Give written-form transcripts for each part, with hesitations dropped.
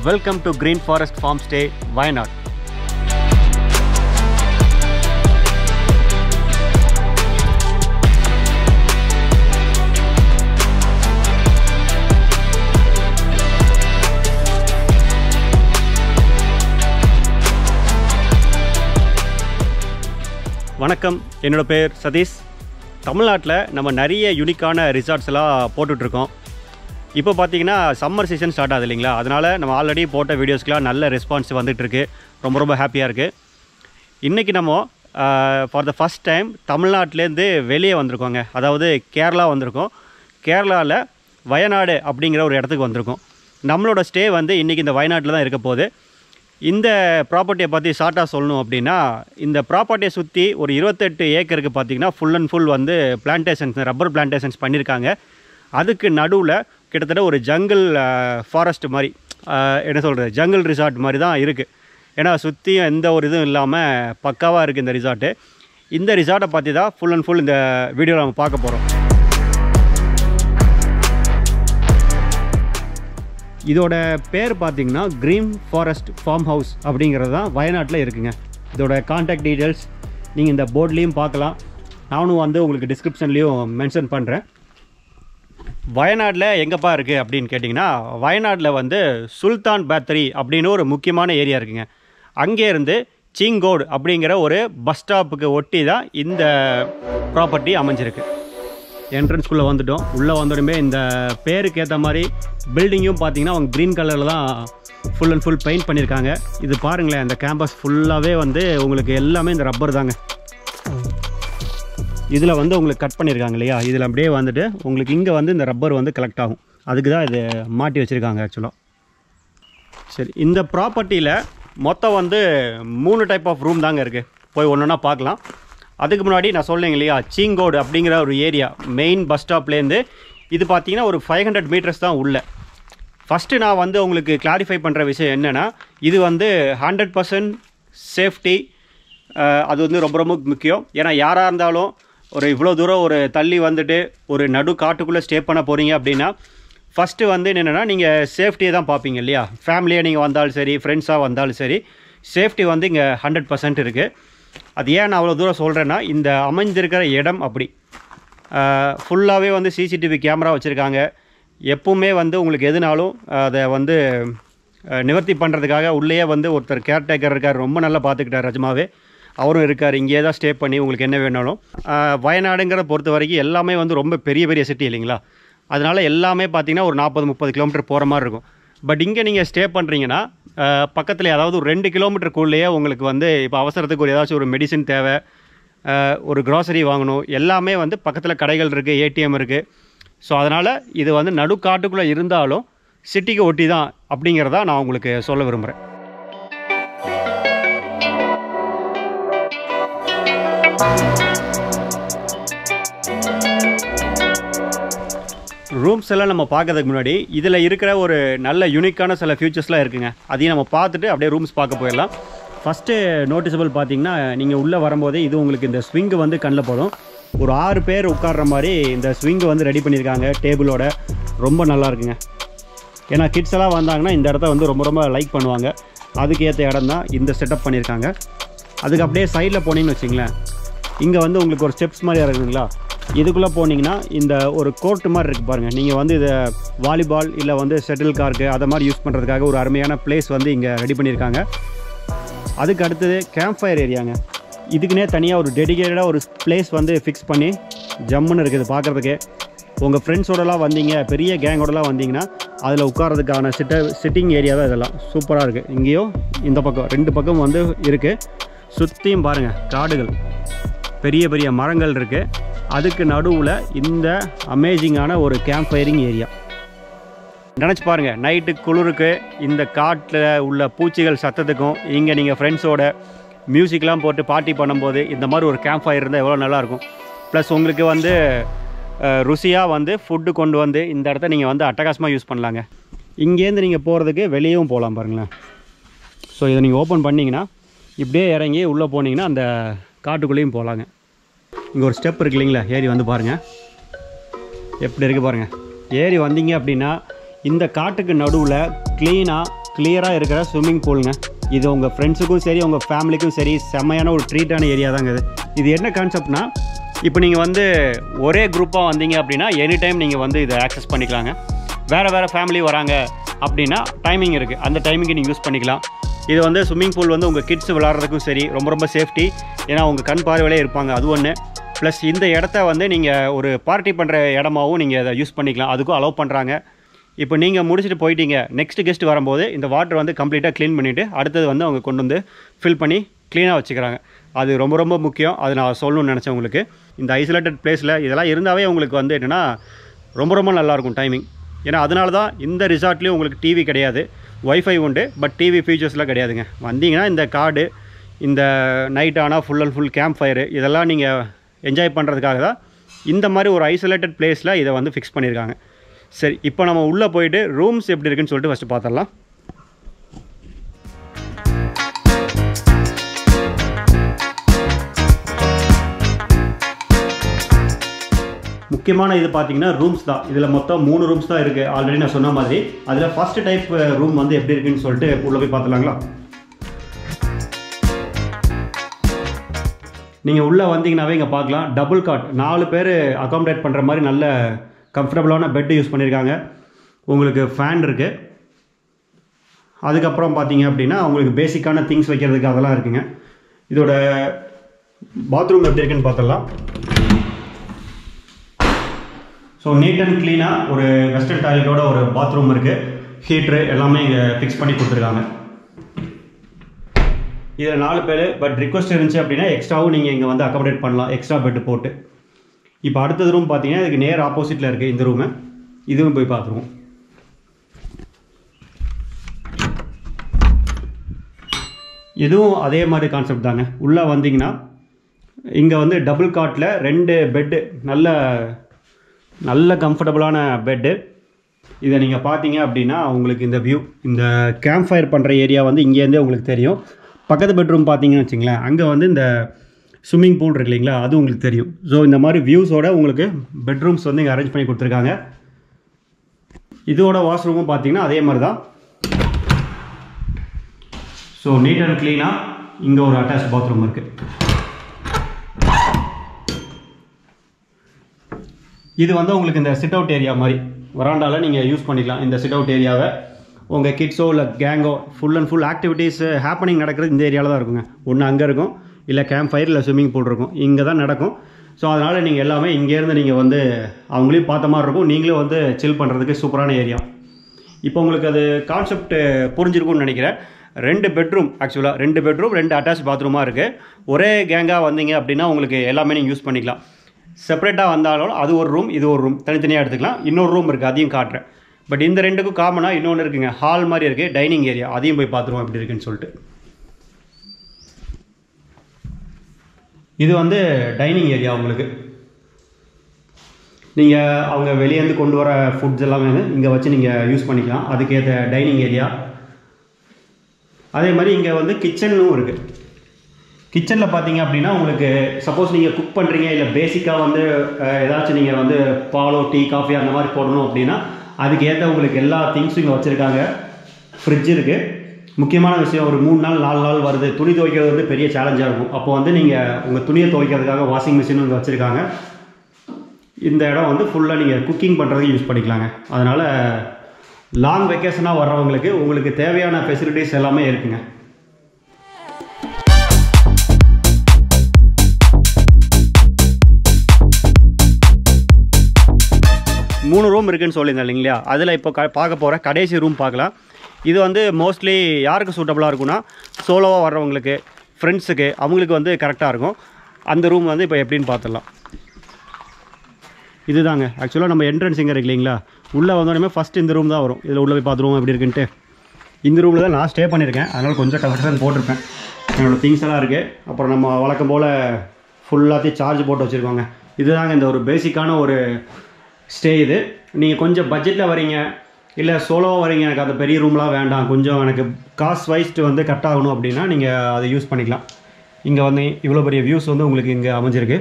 Welcome to Green Forest Farm Stay, Wayanad. வணக்கம், என்னோட பேர் சதீஷ். தமிழ்நாட்டில் நம்ம நிறைய யூனிக்கான ரிசார்ட்ஸ் எல்லாம் போட்டுட்ருக்கோம். இப்போ பார்த்தீங்கன்னா சம்மர் சீசன் ஸ்டார்ட் ஆகுது இல்லைங்களா, அதனால் நம்ம ஆல்ரெடி போட்ட வீடியோஸ்க்கெலாம் நல்ல ரெஸ்பான்ஸ் வந்துட்டுருக்கு. ரொம்ப ஹாப்பியாக இருக்குது. இன்றைக்கி நம்ம ஃபார் த ஃபஸ்ட் டைம் தமிழ்நாட்டிலேருந்து வெளியே வந்திருக்கோங்க. அதாவது கேரளா வந்திருக்கோம். கேரளாவில் வயநாடு அப்படிங்கிற ஒரு இடத்துக்கு வந்திருக்கோம். நம்மளோட ஸ்டே வந்து இன்றைக்கி இந்த வயநாட்டில் தான் இருக்க போகுது. இந்த ப்ராப்பர்ட்டியை பற்றி ஷார்ட்டாக சொல்லணும் அப்படின்னா, இந்த ப்ராப்பர்ட்டியை சுற்றி ஒரு 28 ஏக்கருக்கு பார்த்திங்கன்னா ஃபுல் அண்ட் ஃபுல் வந்து பிளான்டேஷன்ஸ், ரப்பர் பிளான்டேஷன்ஸ் பண்ணியிருக்காங்க. அதுக்கு நடுவில் கிட்டத்தட்ட ஒரு ஜங்கிள் ஃபாரஸ்ட் மாதிரி, என்ன சொல்கிறது, ஜங்கிள் ரிசார்ட் மாதிரி தான் இருக்குது. ஏன்னா சுற்றியும் எந்த ஒரு இதுவும் இல்லாமல் பக்காவாக இருக்குது இந்த ரிசார்ட்டு. இந்த ரிசார்ட்டை பற்றி தான் ஃபுல் அண்ட் ஃபுல் இந்த வீடியோவில் நம்ம பார்க்க போகிறோம். இதோட பேர் பார்த்திங்கன்னா க்ரீன் ஃபாரஸ்ட் ஃபார்ம் ஹவுஸ் அப்படிங்கிறது தான் வயநாட்டில் இருக்குங்க. இதோட கான்டாக்ட் டீட்டெயில்ஸ் நீங்கள் இந்த போர்ட்லேயும் பார்க்கலாம். நானும் வந்து உங்களுக்கு டிஸ்கிரிப்ஷன்லேயும் மென்ஷன் பண்ணுறேன். வயநாட்டில் எங்கேப்பா இருக்குது அப்படின்னு கேட்டிங்கன்னா, வயநாட்டில் வந்து சுல்தான் பேத்தரி அப்படின்னு ஒரு முக்கியமான ஏரியா இருக்குங்க. அங்கேருந்து சிங்கோடு அப்படிங்கிற ஒரு பஸ் ஸ்டாப்புக்கு ஒட்டி தான் இந்த ப்ராப்பர்ட்டி அமைஞ்சிருக்கு. என்ட்ரன்ஸ்குள்ளே வந்துட்டோம். உள்ளே வந்தோடனே இந்த பேருக்கு ஏற்ற மாதிரி பில்டிங்கும் பார்த்தீங்கன்னா அவங்க க்ரீன் கலரில் தான் ஃபுல் அண்ட் ஃபுல் பெயிண்ட் பண்ணியிருக்காங்க. இது பாருங்களேன், இந்த கேம்பஸ் ஃபுல்லாகவே வந்து உங்களுக்கு எல்லாமே இந்த ரப்பர் தாங்க. இதில் வந்து உங்களுக்கு கட் பண்ணியிருக்காங்க இல்லையா, இதில் அப்படியே வந்துட்டு உங்களுக்கு இங்கே வந்து இந்த ரப்பர் வந்து கலெக்ட் ஆகும். அதுக்கு தான் இது மாட்டி வச்சுருக்காங்க ஆக்சுவலாக. சரி, இந்த ப்ராப்பர்ட்டியில் மொத்தம் வந்து 3 டைப் ஆஃப் ரூம் தாங்க இருக்குது. போய் ஒன்று ஒன்றா பார்க்கலாம். அதுக்கு முன்னாடி நான் சொல்லேங்க இல்லையா, சிங்கோடு அப்படிங்கிற ஒரு ஏரியா மெயின் பஸ் ஸ்டாப்லேருந்து இது பார்த்தீங்கன்னா ஒரு 500 மீட்டர்ஸ் தான் உள்ள. ஃபஸ்ட்டு நான் வந்து உங்களுக்கு கிளாரிஃபை பண்ணுற விஷயம் என்னென்னா, இது வந்து 100% சேஃப்டி. அது வந்து ரொம்ப முக்கியம். ஏன்னா யாராக இருந்தாலும் ஒரு இவ்வளோ தூரம் ஒரு தள்ளி வந்துட்டு ஒரு நடு காட்டுக்குள்ளே ஸ்டே பண்ண போகிறீங்க அப்படின்னா, ஃபஸ்ட்டு வந்து என்னென்னா நீங்கள் சேஃப்டியை தான் பார்ப்பீங்க இல்லையா. ஃபேமிலியாக நீங்கள் வந்தாலும் சரி, ஃப்ரெண்ட்ஸாக வந்தாலும் சரி, சேஃப்டி வந்து இங்கே 100% இருக்குது. அது ஏன் நான் அவ்வளோ தூரம் சொல்கிறேன்னா, இந்த அமைஞ்சிருக்கிற இடம் அப்படி ஃபுல்லாகவே வந்து சிசிடிவி கேமரா வச்சுருக்காங்க. எப்பவுமே வந்து உங்களுக்கு எதுனாலும் அதை வந்து நிவர்த்தி பண்ணுறதுக்காக உள்ளேயே வந்து ஒருத்தர் கேர்டேக்கர் இருக்கார். ரொம்ப நல்லா பார்த்துக்கிட்டார் ரஜமாவே. அவரும் இருக்கார். இங்கேயே தான் ஸ்டே பண்ணி உங்களுக்கு என்ன வேணாலும். வயநாடுங்கிற பொறுத்த வரைக்கும் எல்லாமே வந்து ரொம்ப பெரிய சிட்டி இல்லைங்களா. அதனால் எல்லாமே பார்த்திங்கன்னா ஒரு 40-30 கிலோமீட்டர் போகிற மாதிரி இருக்கும். பட் இங்கே நீங்கள் ஸ்டே பண்ணுறீங்கன்னா பக்கத்தில் அதாவது ஒரு 2 கிலோமீட்டருக்குள்ளேயே உங்களுக்கு வந்து இப்போ அவசரத்துக்கு ஒரு ஏதாச்சும் ஒரு மெடிசின் தேவை, ஒரு க்ராசரி வாங்கணும், எல்லாமே வந்து பக்கத்தில் கடைகள் இருக்குது, ஏடிஎம் இருக்குது. ஸோ அதனால் இது வந்து நடுக்காட்டுக்குள்ளே இருந்தாலும் சிட்டிக்கு ஒட்டி தான் அப்படிங்கிறதா நான் உங்களுக்கு சொல்ல விரும்புகிறேன். ரூம்ஸ் எல்லாம் நம்ம பார்க்கறதுக்கு முன்னாடி இதில் இருக்கிற ஒரு நல்ல யூனிக்கான சில ஃபியூச்சர்ஸ்லாம் இருக்குங்க. அதையும் நம்ம பார்த்துட்டு அப்படியே ரூம்ஸ் பார்க்க போயிடலாம். ஃபஸ்ட்டு நோட்டிசபிள் பார்த்தீங்கன்னா, நீங்கள் உள்ளே வரும்போதே இது உங்களுக்கு இந்த ஸ்விங்கு வந்து கண்ணில் போடும். ஒரு 6 பேர் உட்கார்ற மாதிரி இந்த ஸ்விங்கு வந்து ரெடி பண்ணியிருக்காங்க டேபிளோட. ரொம்ப நல்லா இருக்குங்க. ஏன்னா கிட்ஸ் எல்லாம் வந்தாங்கன்னா இந்த இடத்த வந்து ரொம்ப லைக் பண்ணுவாங்க. அதுக்கு ஏற்ற இடம் தான் இந்த செட்டப் பண்ணியிருக்காங்க. அதுக்கு அப்படியே சைடில் போனீங்கன்னு வச்சிங்களேன், இங்கே வந்து உங்களுக்கு ஒரு ஸ்டெப்ஸ் மாதிரி இருக்குங்களா. இதுக்குள்ளே போனீங்கன்னா இந்த ஒரு கோர்ட்டு மாதிரி இருக்குது பாருங்கள். நீங்கள் வந்து இதை வாலிபால் இல்லை வந்து ஷட்டில் கார்க்கு அதை மாதிரி யூஸ் பண்ணுறதுக்காக ஒரு அருமையான பிளேஸ் வந்து இங்கே ரெடி பண்ணியிருக்காங்க. அதுக்கு அடுத்தது கேம்ப் ஃபயர் ஏரியாங்க. இதுக்குன்னே தனியாக ஒரு டெடிகேட்டடாக ஒரு பிளேஸ் வந்து ஃபிக்ஸ் பண்ணி ஜம்முன்னு இருக்குது பார்க்குறதுக்கே. உங்கள் ஃப்ரெண்ட்ஸோடலாம் வந்தீங்க, பெரிய கேங்கோடலாம் வந்தீங்கன்னா அதில் உட்காரதுக்கான சிட்டிங் ஏரியா தான் இதெல்லாம். சூப்பராக இருக்குது. இங்கேயும் இந்த பக்கம் 2 பக்கம் வந்து இருக்குது. சுற்றியும் பாருங்கள் காடுகள், பெரிய மரங்கள் இருக்குது. அதுக்கு நடுவில் இந்த அமேசிங்கான ஒரு கேம்ப் ஃபயரிங் ஏரியா. நினச்சி பாருங்கள், நைட்டு குளிருக்கு இந்த காட்டில் உள்ள பூச்சிகள் சத்தத்துக்கும் இங்கே நீங்கள் ஃப்ரெண்ட்ஸோட மியூசிக்லாம் போட்டு பார்ட்டி பண்ணும்போது இந்த மாதிரி ஒரு கேம்ப் ஃபயர் இருந்தால் எவ்வளோ நல்லாயிருக்கும். ப்ளஸ் உங்களுக்கு வந்து ருசியாக வந்து ஃபுட்டு கொண்டு வந்து இந்த இடத்த நீங்கள் வந்து அட்டகாசமாக யூஸ் பண்ணலாங்க. இங்கேருந்து நீங்கள் போகிறதுக்கு வெளியவும் போகலாம் பாருங்களேன். ஸோ இதை நீங்கள் ஓப்பன் பண்ணிங்கன்னா இப்படியே இறங்கி உள்ளே போனீங்கன்னா அந்த காட்டுக்குள்ளேயும் போகலாங்க. இங்கே ஒரு ஸ்டெப் இருக்கு இல்லைங்களா, ஏறி வந்து பாருங்கள் எப்படி இருக்குது பாருங்கள். ஏறி வந்தீங்க அப்படின்னா இந்த காட்டுக்கு நடுவில் க்ளீனாக கிளியராக இருக்கிற ஸ்விம்மிங் பூலுங்க. இது உங்கள் ஃப்ரெண்ட்ஸுக்கும் சரி உங்கள் ஃபேமிலிக்கும் சரி செம்மையான ஒரு ட்ரீட்டான ஏரியா தாங்க இது. இது என்ன கான்செப்ட்னா, இப்போ நீங்கள் வந்து ஒரே குரூப்பாக வந்தீங்க அப்படின்னா எனி டைம் நீங்கள் வந்து இதை ஆக்சஸ் பண்ணிக்கலாங்க. வேறு ஃபேமிலி வராங்க அப்படின்னா டைமிங் இருக்குது, அந்த டைமிங்கு நீங்கள் யூஸ் பண்ணிக்கலாம். இது வந்து ஸ்விம்மிங் பூல் வந்து உங்கள் கிட்ஸ் விளாட்றதுக்கும் சரி ரொம்ப சேஃப்டி. ஏன்னா உங்கள் கண் பார்வையிலே இருப்பாங்க, அது ஒன்று. ப்ளஸ் இந்த இடத்த வந்து நீங்கள் ஒரு பார்ட்டி பண்ணுற இடமாவும் நீங்கள் அதை யூஸ் பண்ணிக்கலாம், அதுக்கும் அலோவ் பண்ணுறாங்க. இப்போ நீங்கள் முடிச்சுட்டு போயிட்டீங்க, நெக்ஸ்ட் கெஸ்ட் வரும்போது இந்த வாட்டர் வந்து கம்ப்ளீட்டாக க்ளீன் பண்ணிவிட்டு அடுத்தது வந்து அவங்க கொண்டு வந்து ஃபில் பண்ணி க்ளீனாக வச்சுக்கிறாங்க. அது ரொம்ப முக்கியம். அது நான் சொல்லணும்னு நினச்சேன் உங்களுக்கு. இந்த ஐசோலேட்டட் பிளேஸில் இதெல்லாம் இருந்தாவே உங்களுக்கு வந்து என்னென்னா ரொம்ப நல்லாயிருக்கும் டைமிங். ஏன்னா அதனால தான் இந்த ரிசார்ட்லேயும் உங்களுக்கு டிவி கிடையாது, ஒய்ஃபை உண்டு, பட் டிவி ஃபீச்சர்ஸ்லாம் கிடையாதுங்க. வந்தீங்கன்னா இந்த கார்டு, இந்த நைட் ஆனால் full and full camp fire, இதெல்லாம் நீங்கள் என்ஜாய் பண்ணுறதுக்காக தான் இந்த மாதிரி ஒரு ஐசோலேட்டட் பிளேஸில் இதை வந்து ஃபிக்ஸ் பண்ணியிருக்காங்க. சரி, இப்போ நம்ம உள்ளே போயிட்டு ரூம்ஸ் எப்படி இருக்குன்னு சொல்லிட்டு ஃபஸ்ட்டு பார்த்துடலாம். முக்கியமான இது பார்த்தீங்கன்னா ரூம்ஸ் தான். இதில் மொத்தம் 3 ரூம்ஸ் தான் இருக்குது. ஆல்ரெடி நான் சொன்ன மாதிரி அதில் ஃபஸ்ட்டு டைப் ரூம் வந்து எப்படி இருக்குன்னு சொல்லிட்டு உள்ளே போய் பார்த்துலாங்களா? நீங்கள் உள்ளே வந்தீங்கன்னாவே இங்கே பார்க்கலாம், டபுள் காட் 4 பேர் அகாமடேட் பண்ணுற மாதிரி நல்ல கம்ஃபர்டபுளான பெட்டு யூஸ் பண்ணியிருக்காங்க. உங்களுக்கு ஃபேன் இருக்குது. அதுக்கப்புறம் பார்த்தீங்க அப்படின்னா உங்களுக்கு பேசிக்கான திங்ஸ் வைக்கிறதுக்கு அதெல்லாம் இருக்குங்க. இதோட பாத்ரூம் எப்படி இருக்குன்னு பார்த்துடலாம். ஸோ நீட் அண்ட் க்ளீனாக ஒரு வெஸ்டர்ன் டாய்லெட்டோட ஒரு பாத்ரூம் இருக்குது. ஹீட்ரு எல்லாமே இங்கே ஃபிக்ஸ் பண்ணி கொடுத்துருக்காங்க. இதில் 4 பேர், பட் ரிக்வஸ்ட் இருந்துச்சு அப்படின்னா எக்ஸ்ட்ராவும் நீங்கள் இங்கே வந்து அகாமடேட் பண்ணலாம், எக்ஸ்ட்ரா பெட்டு போட்டு. இப்போ அடுத்தது ரூம் பார்த்தீங்கன்னா இதுக்கு நேர் ஆப்போசிட்டில் இருக்குது இந்த ரூமு. இதுவும் போய் பார்த்துருவோம். இதுவும் அதே மாதிரி கான்செப்ட் தாங்க. உள்ளே வந்தீங்கன்னா இங்கே வந்து டபுள் காட்டில் 2 பெட்டு, நல்ல கம்ஃபர்டபுளான பெட்டு. இதை நீங்கள் பார்த்தீங்க அப்படின்னா உங்களுக்கு இந்த வியூ, இந்த கேம்ப் ஃபயர் பண்ணுற ஏரியா வந்து இங்கேருந்தே உங்களுக்கு தெரியும். பக்கத்து பெட்ரூம் பார்த்தீங்கன்னு வச்சிங்களேன், அங்கே வந்து இந்த ஸ்விம்மிங் பூல் இருக்கு இல்லைங்களா, அது உங்களுக்கு தெரியும். ஸோ இந்த மாதிரி வியூஸோட உங்களுக்கு பெட்ரூம்ஸ் வந்து இங்கே அரேஞ்ச் பண்ணி கொடுத்துருக்காங்க. இதோட வாஷ்ரூமும் பார்த்தீங்கன்னா அதே மாதிரி தான். ஸோ நீட் அண்ட் க்ளீனாக இங்கே ஒரு அட்டாச் பாத்ரூம் இருக்குது. இது வந்து உங்களுக்கு இந்த சிட் அவுட் ஏரியா மாதிரி வராண்டாவில் நீங்கள் யூஸ் பண்ணிக்கலாம். இந்த சிட் அவுட் ஏரியாவை உங்கள் கிட்ஸோ இல்லை கேங்கோ full and full activities happening நடக்கிறது இந்த ஏரியாவில் தான் இருக்குங்க. ஒன்று அங்கே இருக்கும், இல்லை கேம்ப் ஃபயர், இல்லை ஸ்விம்மிங் பூல் இருக்கும், இங்கே தான் நடக்கும். ஸோ அதனால் நீங்கள் எல்லாமே இங்கேருந்து நீங்கள் வந்து அவங்களையும் பார்த்த மாதிரி இருக்கும், நீங்களும் வந்து சில் பண்ணுறதுக்கு சூப்பரான ஏரியா. இப்போ உங்களுக்கு அது கான்செப்ட் புரிஞ்சிருக்கும்னு நினைக்கிறேன். 2 பெட்ரூம், ஆக்சுவலாக 2 பெட்ரூம் 2 அட்டாச் பாத்ரூமாக இருக்குது. ஒரே கேங்காக வந்தீங்க அப்படின்னா உங்களுக்கு எல்லாமே நீங்கள் யூஸ் பண்ணிக்கலாம். செப்பரேட்டாக வந்தாலும் அது ஒரு ரூம், இது ஒரு ரூம், தனித்தனியாக எடுத்துக்கலாம். இன்னொரு ரூம் இருக்குது, அதையும் காட்டுறேன். பட் இந்த 2க்கும் காமனாக இன்னொன்று இருக்குங்க, ஹால் மாதிரி இருக்குது, டைனிங் ஏரியா. அதையும் போய் பார்த்துருவோம் எப்படி இருக்குன்னு சொல்லிட்டு. இது வந்து டைனிங் ஏரியா. உங்களுக்கு நீங்கள் அவங்க வெளியேருந்து கொண்டு வர ஃபுட்ஸ் எல்லாமே வந்து இங்கே வச்சு நீங்கள் யூஸ் பண்ணிக்கலாம். அதுக்கேற்ற டைனிங் ஏரியா. அதே மாதிரி இங்கே வந்து கிச்சனும் இருக்குது. கிச்சனில் பார்த்தீங்க அப்படின்னா உங்களுக்கு சப்போஸ் நீங்கள் குக் பண்ணுறீங்க, இல்லை பேசிக்காக வந்து ஏதாச்சும் நீங்கள் வந்து பாலோ, டீ, காஃபி அந்த மாதிரி போடணும் அப்படின்னா அதுக்கு ஏற்ற உங்களுக்கு எல்லா திங்ஸும் இங்கே வச்சுருக்காங்க. ஃப்ரிட்ஜ் இருக்குது. முக்கியமான விஷயம், ஒரு 3 நாள் 4 நாள் வருது, துணி துவைக்கிறது வந்து பெரிய சேலஞ்சாக இருக்கும். அப்போ வந்து நீங்கள் உங்கள் துணியை துவைக்கிறதுக்காக வாஷிங் மிஷினும் இங்கே வச்சுருக்காங்க. இந்த இடம் வந்து ஃபுல்லாக நீங்கள் குக்கிங் பண்ணுறதுக்கு யூஸ் பண்ணிக்கலாங்க. அதனால் லாங் வெக்கேஷனாக வர்றவங்களுக்கு உங்களுக்கு தேவையான ஃபெசிலிட்டிஸ் எல்லாமே இருக்குங்க. மூணு ரூம் இருக்குன்னு சொல்லியிருந்தேன் இல்லைங்களா, அதில் இப்போ பார்க்க போகிற கடைசி ரூம் பார்க்கலாம். இது வந்து மோஸ்ட்லி யாருக்கு சூட்டபுளாக இருக்குன்னா சோலோவாக வர்றவங்களுக்கு, ஃப்ரெண்ட்ஸுக்கு, அவங்களுக்கு வந்து கரெக்டாக இருக்கும். அந்த ரூம் வந்து இப்போ எப்படின்னு பார்த்துடலாம். இதுதாங்க ஆக்சுவலாக நம்ம என்ட்ரன்ஸ் இங்கே இருக்கு இல்லைங்களா, உள்ளே வந்தோடனே ஃபஸ்ட்டு இந்த ரூம் தான் வரும். இதில் உள்ளே போய் பார்த்துருவோம் எப்படி இருக்குன்ட்டு. இந்த ரூமில் தான் நான் ஸ்டே பண்ணியிருக்கேன், அதனால் கொஞ்சம் கலெக்ஷன் போட்டிருப்பேன். என்னோடய திங்ஸ் எல்லாம் இருக்குது. அப்புறம் நம்ம வழக்கம் போல் ஃபுல்லாத்தையும் சார்ஜ் போட்டு வச்சுருக்கோங்க. இதுதாங்க இந்த ஒரு பேசிக்கான ஒரு ஸ்டே. இது நீங்கள் கொஞ்சம் பட்ஜெட்டில் வரீங்க, இல்லை சோலோவாக வரீங்க, எனக்கு அந்த பெரிய ரூம்லாம் வேண்டாம், கொஞ்சம் எனக்கு காஸ்ட் வைஸ்ட்டு வந்து கட் ஆகணும் அப்படின்னா நீங்கள் அதை யூஸ் பண்ணிக்கலாம். இங்கே வந்து இவ்வளோ பெரிய வியூஸ் வந்து உங்களுக்கு இங்கே அமைஞ்சிருக்கு.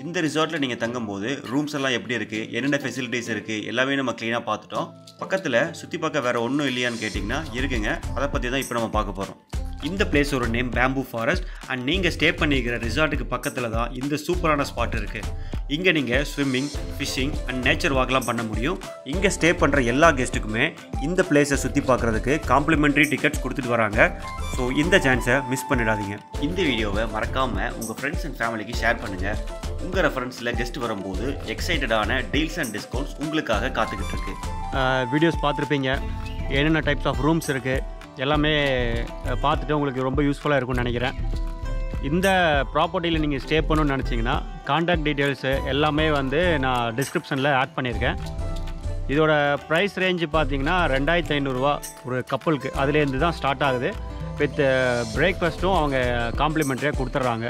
இந்த ரிசார்ட்டில் நீங்கள் தங்கும்போது ரூம்ஸ் எல்லாம் எப்படி இருக்குது, என்னென்ன ஃபெசிலிட்டிஸ் இருக்குது எல்லாமே நம்ம க்ளீனாக பார்த்துட்டோம். பக்கத்தில் சுற்றி பார்க்க வேறு ஒன்றும் இல்லையான்னு கேட்டிங்கன்னா இருக்குங்க. அதை பற்றி தான் இப்போ நம்ம பார்க்க போகிறோம். இந்த பிளேஸோட நேம் பேம்பூ ஃபாரஸ்ட் அண்ட் நீங்கள் ஸ்டே பண்ணிக்கிற ரிசார்ட்டுக்கு பக்கத்தில் தான் இந்த சூப்பரான ஸ்பாட் இருக்குது. இங்கே நீங்கள் ஸ்விம்மிங், ஃபிஷ்ஷிங் அண்ட் நேச்சர் வாக்லாம் பண்ண முடியும். இங்கே ஸ்டே பண்ணுற எல்லா கெஸ்ட்டுக்குமே இந்த பிளேஸை சுற்றி பார்க்குறதுக்கு காம்ப்ளிமெண்ட்ரி டிக்கெட்ஸ் கொடுத்துட்டு வராங்க. ஸோ இந்த சான்ஸை மிஸ் பண்ணிடாதீங்க. இந்த வீடியோவை மறக்காமல் உங்கள் ஃப்ரெண்ட்ஸ் அண்ட் ஃபேமிலிக்கு ஷேர் பண்ணுங்கள். உங்கள் ரெஃபரன்ஸில் கெஸ்ட் வரும்போது எக்ஸைட்டடான டீல்ஸ் அண்ட் டிஸ்கவுண்ட்ஸ் உங்களுக்காக காத்துக்கிட்டு இருக்கு. வீடியோஸ் பார்த்துருப்பீங்க, என்னென்ன டைப்ஸ் ஆஃப் ரூம்ஸ் இருக்குது எல்லாமே பார்த்துட்டு உங்களுக்கு ரொம்ப யூஸ்ஃபுல்லாக இருக்கும்னு நினைக்கிறேன். இந்த ப்ராப்பர்ட்டியில் நீங்கள் ஸ்டே பண்ணணும்னு நினச்சிங்கன்னா கான்டாக்ட் டீட்டெயில்ஸு எல்லாமே வந்து நான் டிஸ்கிரிப்ஷனில் ஆட் பண்ணியிருக்கேன். இதோட ப்ரைஸ் ரேஞ்சு பார்த்தீங்கன்னா 2500 ஒரு கப்பலுக்கு, அதுலேருந்து தான் ஸ்டார்ட் ஆகுது. வித் பிரேக்ஃபாஸ்ட்டும் அவங்க காம்ப்ளிமெண்ட்ரியாக கொடுத்துட்றாங்க.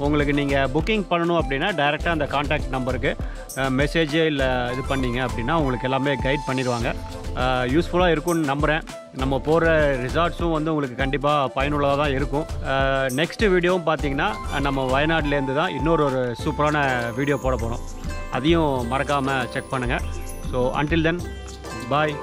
உங்களுக்கு நீங்கள் புக்கிங் பண்ணணும் அப்படின்னா டைரெக்டாக அந்த கான்டாக்ட் நம்பருக்கு மெசேஜ் இல்லை இது பண்ணிங்க அப்படின்னா உங்களுக்கு எல்லாமே கைட் பண்ணிடுவாங்க. யூஸ்ஃபுல்லாக இருக்கும்னு நம்புகிறேன். நம்ம போகிற ரிசார்ட்ஸும் வந்து உங்களுக்கு கண்டிப்பாக பயனுள்ளதாக தான் இருக்கும். நெக்ஸ்ட் வீடியோவும் பார்த்தீங்கன்னா நம்ம வயநாட்டிலேருந்து தான் இன்னொரு சூப்பரான வீடியோ போட போகிறோம். அதையும் மறக்காமல் செக் பண்ணுங்கள். ஸோ அன்டில் தென் பாய்.